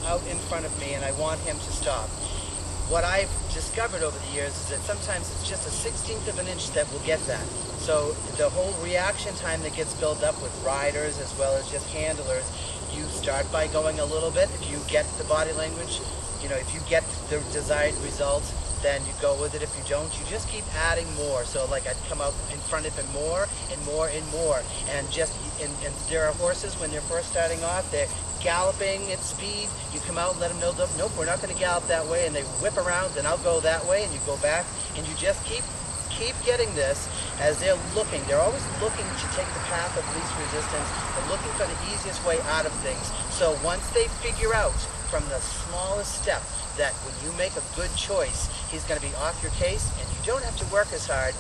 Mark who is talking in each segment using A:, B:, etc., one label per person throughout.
A: out in front of me and I want him to stop. What I've discovered over the years is that sometimes it's just a 1/16 of an inch that will get that. So the whole reaction time that gets built up with riders as well as just handlers, you start by going a little bit. If you get the body language, if you get the desired results, then you go with it. If you don't, you just keep adding more. So like I'd come out in front of him more and more and more. And there are horses when they're first starting off, they're galloping at speed. You come out and let them know, nope, we're not going to gallop that way. And they whip around, then I'll go that way, and you go back. And you just keep getting this as they're looking. They're always looking to take the path of least resistance. They're looking for the easiest way out of things. So once they figure out from the smallest step that when you make a good choice, he's going to be off your case and you don't have to work as hard,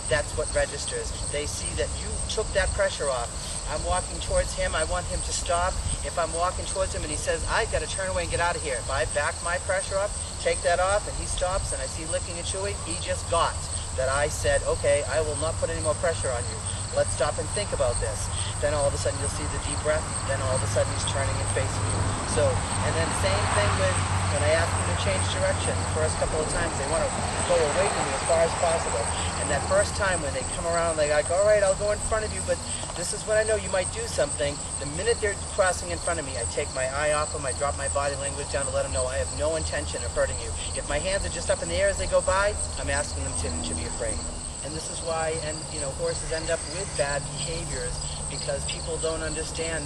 A: that's what registers. They see that you took that pressure off. I'm walking towards him, I want him to stop. If I'm walking towards him and he says, I've got to turn away and get out of here. If I back my pressure up, take that off, and he stops and I see licking and chewing, he just got that I said, okay, I will not put any more pressure on you. Let's stop and think about this. Then all of a sudden you'll see the deep breath, then all of a sudden he's turning and facing you. So, and then same thing when I ask them to change direction. The first couple of times they want to go away from you as far as possible. And that first time when they come around, they're like, all right, I'll go in front of you, but this is when I know you might do something. The minute they're crossing in front of me, I take my eye off them, I drop my body language down to let them know I have no intention of hurting you. If my hands are just up in the air as they go by, I'm asking them to be afraid. And this is why, horses end up with bad behaviors because people don't understand,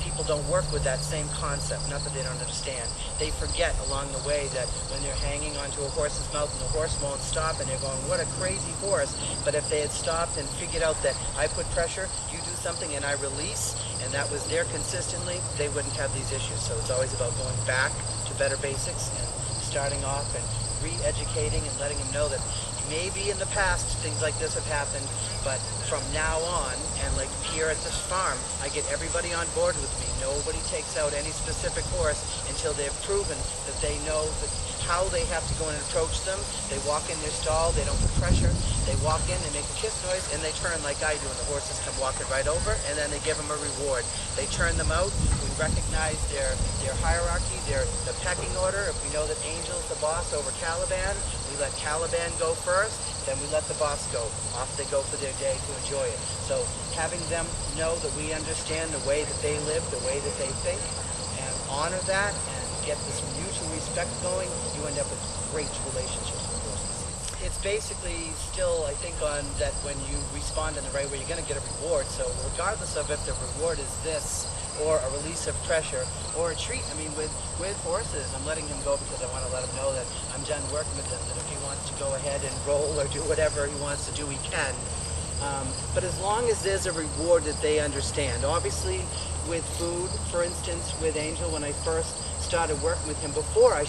A: people don't work with that same concept, not that they don't understand. They forget along the way that when they're hanging onto a horse's mouth and the horse won't stop and they're going, what a crazy horse. But if they had stopped and figured out that I put pressure, you do something and I release, and that was there consistently, they wouldn't have these issues. So it's always about going back to better basics and starting off and re-educating and letting them know that maybe in the past things like this have happened, but from now on, and like here at this farm, I get everybody on board with me. Nobody takes out any specific horse until they've proven that they know that how they have to go and approach them. They walk in their stall, they don't put pressure, they walk in, they make a kiss noise, and they turn like I do, and the horses come walking right over, and then they give them a reward. They turn them out, we recognize their hierarchy, the pecking order. If we know that Angel's the boss over Caliban, we let Caliban go first, then we let the boss go. Off they go for their day to enjoy it. So having them know that we understand the way that they live, the way that they think, and honor that, and get this mutual respect going, you end up with great relationships with horses. It's basically still, I think, on that when you respond in the right way, you're going to get a reward. So regardless of if the reward is this, or a release of pressure, or a treat. I mean, with horses, I'm letting him go because I want to let him know that I'm done working with him, that if he wants to go ahead and roll or do whatever he wants to do, he can. But as long as there's a reward that they understand. Obviously, with food, for instance, with Angel, when I first started working with him, before I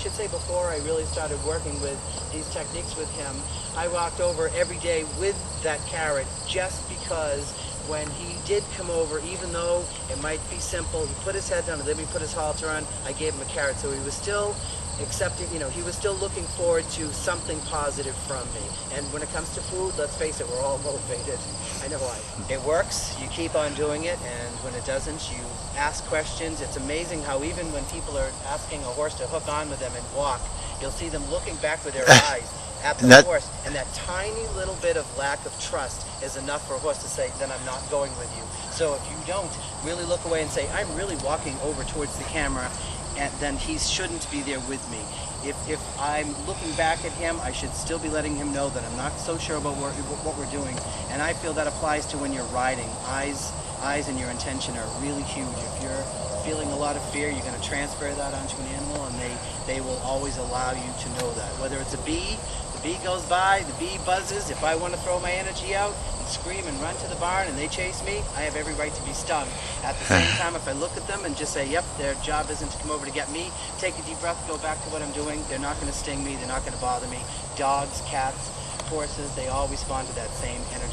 A: really started working with these techniques with him, I walked over every day with that carrot just because when he did come over, even though it might be simple, he put his head down and let me put his halter on, I gave him a carrot. So he was still accepting, he was still looking forward to something positive from me. And when it comes to food, let's face it, we're all motivated. I know why. It works, you keep on doing it, and when it doesn't, you ask questions. It's amazing how even when people are asking a horse to hook on with them and walk, you'll see them looking back with their eyes at the horse, and that tiny little bit of lack of trust is enough for a horse to say, then I'm not going with you. So if you don't really look away and say, I'm really walking over towards the camera, and then he shouldn't be there with me. If I'm looking back at him, I should still be letting him know that I'm not so sure about what we're doing. And I feel that applies to when you're riding. Eyes and your intention are really huge. If you're feeling a lot of fear, you're going to transfer that onto an animal, and they will always allow you to know that. Whether it's a bee, the bee goes by, the bee buzzes. If I want to throw my energy out and scream and run to the barn and they chase me, I have every right to be stung. At the same time, if I look at them and just say, yep, their job isn't to come over to get me, take a deep breath, go back to what I'm doing, they're not going to sting me, they're not going to bother me. Dogs, cats, horses, they all respond to that same energy.